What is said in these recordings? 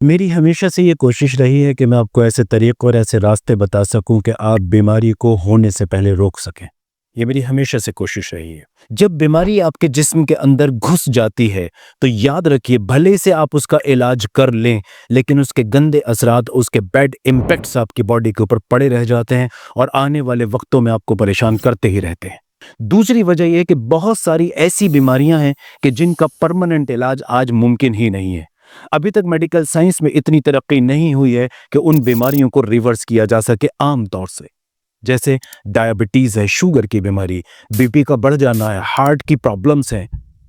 मेरी हमेशा से ये कोशिश रही है कि मैं आपको ऐसे तरीक़े और ऐसे रास्ते बता सकूं कि आप बीमारी को होने से पहले रोक सकें। ये मेरी हमेशा से कोशिश रही है। जब बीमारी आपके जिस्म के अंदर घुस जाती है, तो याद रखिए भले से आप उसका इलाज कर लें, लेकिन उसके गंदे असरात, उसके बैड इम्पैक्ट्स आपकी बॉडी के ऊपर पड़े रह जाते हैं और आने वाले वक्तों में आपको परेशान करते ही रहते हैं। दूसरी वजह यह है कि बहुत सारी ऐसी बीमारियां हैं कि जिनका परमानेंट इलाज आज मुमकिन ही नहीं है। अभी तक मेडिकल साइंस में इतनी तरक्की नहीं हुई है कि उन बीमारियों को रिवर्स किया जा सके आम तौर से। जैसे डायबिटीज है, शुगर की बीमारी, बीपी का बढ़ जाना है, हार्ट की प्रॉब्लम्स हैं,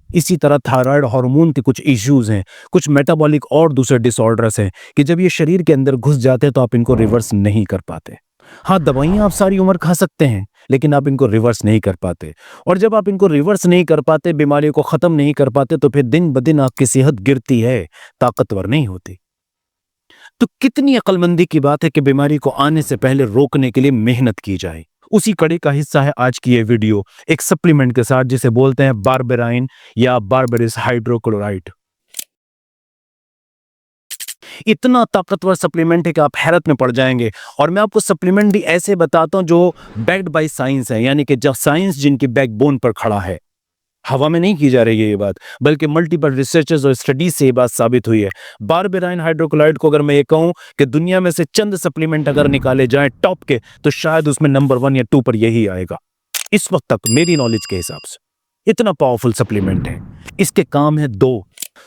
इसी तरह थायराइड हार्मोन के कुछ इश्यूज हैं, कुछ मेटाबॉलिक और दूसरे डिसऑर्डर्स हैं कि जब ये शरीर के अंदर घुस जाते हैं तो आप इनको रिवर्स नहीं कर पाते। हाँ, दवाइयां आप सारी उम्र खा सकते हैं, लेकिन आप इनको रिवर्स नहीं कर पाते। और जब आप इनको रिवर्स नहीं कर पाते, बीमारियों को खत्म नहीं कर पाते, तो फिर दिन ब दिन आपकी सेहत गिरती है, ताकतवर नहीं होती। तो कितनी अक्लमंदी की बात है कि बीमारी को आने से पहले रोकने के लिए मेहनत की जाए। उसी कड़ी का हिस्सा है आज की ये वीडियो, एक सप्लीमेंट के साथ जिसे बोलते हैं बारबेराइन या बारबेरिस हाइड्रोक्लोराइड। इतना ताकतवर सप्लीमेंट है कि आप हैरत में पड़ जाएंगे। और मैं आपको सप्लीमेंट भी ऐसे बताता हूं जो बैक्ड बाय साइंस है, यानी कि जब साइंस जिनकी बैकबोन पर खड़ा है। हवा में नहीं की जा रही है ये बात, बल्कि मल्टीपल रिसर्चेस और स्टडीज से ये बात साबित हुई है। बारबेराइन हाइड्रोक्लोराइड को अगर मैं ये कहूं कि दुनिया में से चंद सप्लीमेंट अगर निकाले जाएं टॉप के, तो शायद उसमें नंबर 1 या 2 पर यही आएगा इस वक्त तक मेरी नॉलेज के हिसाब से। इतना पावरफुल सप्लीमेंट है। इसके काम है दो।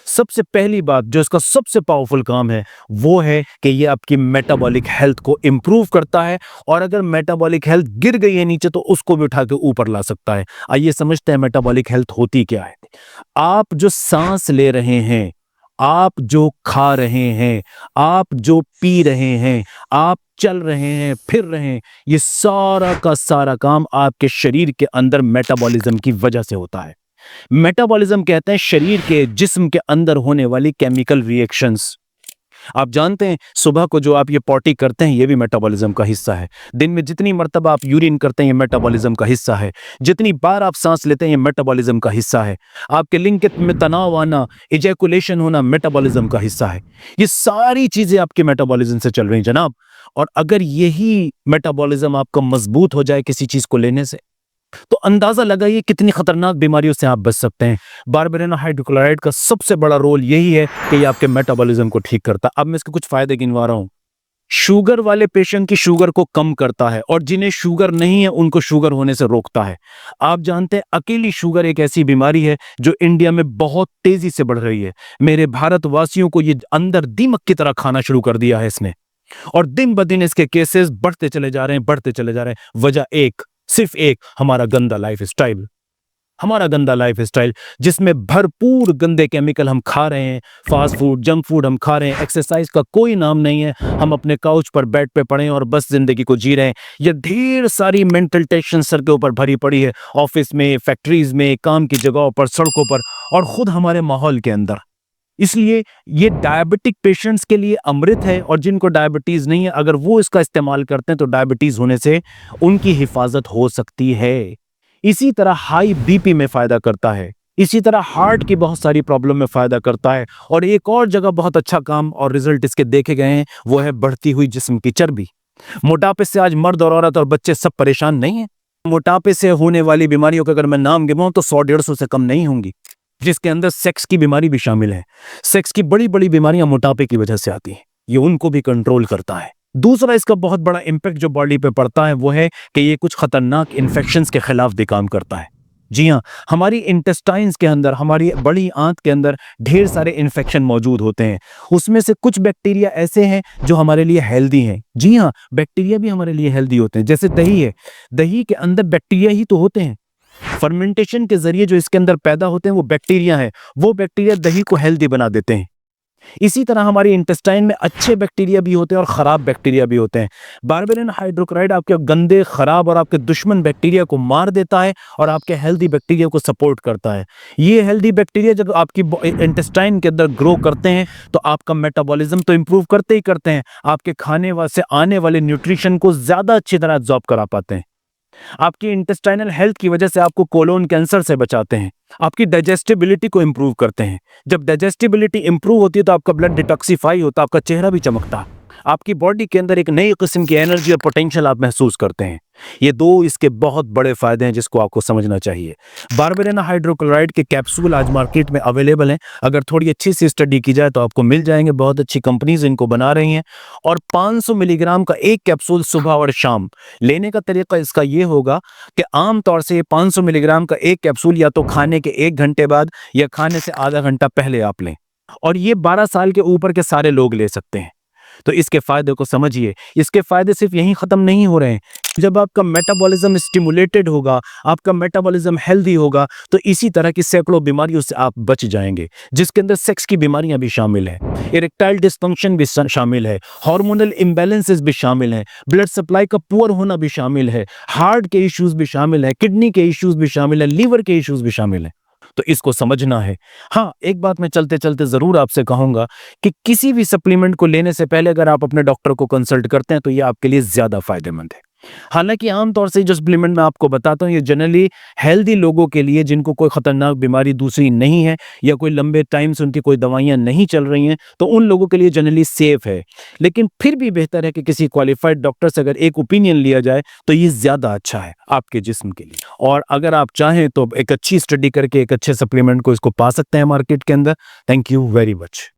सबसे पहली बात जो इसका सबसे पावरफुल काम है वो है कि ये आपकी मेटाबॉलिक हेल्थ को इंप्रूव करता है, और अगर मेटाबॉलिक हेल्थ गिर गई है नीचे तो उसको भी उठा के ऊपर ला सकता है। आइए समझते हैं मेटाबॉलिक हेल्थ होती क्या है। आप जो सांस ले रहे हैं, आप जो खा रहे हैं, आप जो पी रहे हैं, आप चल रहे हैं, फिर रहे हैं, ये सारा का सारा काम आपके शरीर के अंदर मेटाबॉलिज्म की वजह से होता है। मेटाबॉलिज्म कहते हैं शरीर के, जिस्म के अंदर होने वाली केमिकल रिएक्शंस। आप जानते हैं सुबह को जो आप ये पॉटी करते हैं ये भी मेटाबॉलिज्म का हिस्सा है। दिन में जितनी मर्तबा आप यूरिन करते हैं ये मेटाबॉलिज्म का हिस्सा है। जितनी बार आप सांस लेते हैं ये मेटाबॉलिज्म का हिस्सा है। आपके लिंग में तनाव आना, इजैकुलेशन होना मेटाबॉलिज्म का हिस्सा है। ये सारी चीजें आपके मेटाबॉलिज्म से चल रही हैं जनाब। और अगर यही मेटाबॉलिज्म आपका मजबूत हो जाए किसी चीज को लेने से, तो अंदाजा लगाइए कितनी खतरनाक बीमारियों से आप बच सकते हैं। बारबेराइन हाइड्रोक्लोराइड का सबसे बड़ा रोल यही है कि ये आपके मेटाबॉलिज्म को ठीक करता है। अब मैं इसके कुछ फायदे गिनवा रहा हूं। शुगर वाले पेशेंट की शुगर को कम करता है, और जिन्हें शुगर नहीं है उनको शुगर होने से रोकता है। आप जानते हैं अकेली शुगर एक ऐसी बीमारी है जो इंडिया में बहुत तेजी से बढ़ रही है। मेरे भारतवासियों को ये अंदर दीमक की तरह खाना शुरू कर दिया है इसने, और दिन ब दिन इसके केसेस बढ़ते चले जा रहे हैं, बढ़ते चले जा रहे हैं। वजह सिर्फ एक, हमारा गंदा लाइफस्टाइल। हमारा गंदा लाइफस्टाइल जिसमें भरपूर गंदे केमिकल हम खा रहे हैं, फास्ट फूड, जंक फूड हम खा रहे हैं, एक्सरसाइज का कोई नाम नहीं है। हम अपने काउच पर बेड पे पड़े हैं और बस जिंदगी को जी रहे हैं। ये ढेर सारी मेंटल टेंशन सर के ऊपर भरी पड़ी है, ऑफिस में, फैक्ट्रीज में, काम की जगहों पर, सड़कों पर, और खुद हमारे माहौल के अंदर। इसलिए ये डायबिटिक पेशेंट्स के लिए अमृत है, और जिनको डायबिटीज नहीं है अगर वो इसका इस्तेमाल करते हैं तो डायबिटीज होने से उनकी हिफाजत हो सकती है। इसी तरह हाई बीपी में फायदा करता है, इसी तरह हार्ट की बहुत सारी प्रॉब्लम में फायदा करता है। और एक और जगह बहुत अच्छा काम और रिजल्ट इसके देखे गए हैं, वो है बढ़ती हुई जिस्म की चर्बी। मोटापे से आज मर्द और औरत और बच्चे सब परेशान नहीं है। मोटापे से होने वाली बीमारियों का अगर मैं नाम गिनवाऊं तो 100-150 से कम नहीं होंगी, जिसके अंदर सेक्स की बीमारी भी शामिल है। सेक्स की बड़ी बड़ी बीमारियां मोटापे की वजह से आती हैं, ये उनको भी कंट्रोल करता है। दूसरा इसका बहुत बड़ा इंपैक्ट जो बॉडी पे पड़ता है वो है कि ये कुछ खतरनाक इन्फेक्शंस के खिलाफ भी काम करता है। जी हाँ, हमारी इंटेस्टाइन्स के अंदर, हमारी बड़ी आंत के अंदर ढेर सारे इन्फेक्शन मौजूद होते हैं। उसमें से कुछ बैक्टीरिया ऐसे हैं जो हमारे लिए हेल्दी हैं। जी हाँ, बैक्टीरिया भी हमारे लिए हेल्दी होते हैं। जैसे दही है, दही के अंदर बैक्टीरिया ही तो होते हैं। फर्मेंटेशन के जरिए जो इसके अंदर पैदा होते हैं वो बैक्टीरिया है, वो बैक्टीरिया दही को हेल्दी बना देते हैं। इसी तरह हमारी इंटेस्टाइन में अच्छे बैक्टीरिया भी होते हैं और खराब बैक्टीरिया भी होते हैं। बारबेरिन हाइड्रोक्लोराइड आपके गंदे, खराब और आपके दुश्मन बैक्टीरिया को मार देता है और आपके हेल्दी बैक्टीरिया को सपोर्ट करता है। ये हेल्दी बैक्टीरिया जब आपकी इंटेस्टाइन के अंदर ग्रो करते हैं तो आपका मेटाबॉलिज्म तो इंप्रूव करते ही करते हैं, आपके खाने से आने वाले न्यूट्रिशन को ज्यादा अच्छी तरह एब्जॉर्ब करा पाते हैं। आपकी इंटेस्टाइनल हेल्थ की वजह से आपको कोलोन कैंसर से बचाते हैं, आपकी डाइजेस्टिबिलिटी को इंप्रूव करते हैं। जब डाइजेस्टिबिलिटी इंप्रूव होती है तो आपका ब्लड डिटॉक्सिफाई होता है, आपका चेहरा भी चमकता है, आपकी बॉडी के अंदर एक नई किस्म की एनर्जी और पोटेंशियल आप महसूस करते हैं। ये दो इसके बहुत बड़े फायदे हैं जिसको आपको समझना चाहिए। बार्बेरेना हाइड्रोक्लोराइड के कैप्सूल आज मार्केट में अवेलेबल हैं। अगर थोड़ी अच्छी सी स्टडी की जाए तो आपको मिल जाएंगे, बहुत अच्छी कंपनीज इनको बना रही हैं। और 500 मिलीग्राम का एक कैप्सूल सुबह और शाम लेने का तरीका इसका ये होगा कि आमतौर से 500 मिलीग्राम का एक कैप्सूल या तो खाने के 1 घंटे बाद या खाने से आधा घंटा पहले आप लें, और ये 12 साल के ऊपर के सारे लोग ले सकते हैं। तो इसके फायदे को समझिए। इसके फायदे सिर्फ यहीं खत्म नहीं हो रहे हैं। जब आपका मेटाबॉलिज्म स्टिमुलेटेड होगा, आपका मेटाबॉलिज्म हेल्दी होगा, तो इसी तरह की सैकड़ों बीमारियों से आप बच जाएंगे, जिसके अंदर सेक्स की बीमारियां भी शामिल हैं, इरेक्टाइल डिस्फंक्शन भी शामिल है, हार्मोनल इम्बैलेंसेस भी शामिल हैं, ब्लड सप्लाई का पुअर होना भी शामिल है, हार्ट के इश्यूज भी शामिल है, किडनी के इश्यूज भी शामिल है, लीवर के इश्यूज भी शामिल हैं। तो इसको समझना है। हाँ, एक बात मैं चलते चलते जरूर आपसे कहूंगा कि किसी भी सप्लीमेंट को लेने से पहले अगर आप अपने डॉक्टर को कंसल्ट करते हैं तो ये आपके लिए ज्यादा फायदेमंद है। हालांकि आमतौर से जो सप्लीमेंट मैं आपको बताता हूँ ये जनरली हेल्दी लोगों के लिए, जिनको कोई खतरनाक बीमारी दूसरी नहीं है या कोई लंबे टाइम से उनकी कोई दवाइयां नहीं चल रही हैं, तो उन लोगों के लिए जनरली सेफ है। लेकिन फिर भी बेहतर है कि किसी क्वालिफाइड डॉक्टर से अगर एक ओपिनियन लिया जाए तो ये ज्यादा अच्छा है आपके जिस्म के लिए। और अगर आप चाहें तो एक अच्छी स्टडी करके एक अच्छे सप्लीमेंट को इसको पा सकते हैं मार्केट के अंदर। Thank you very much.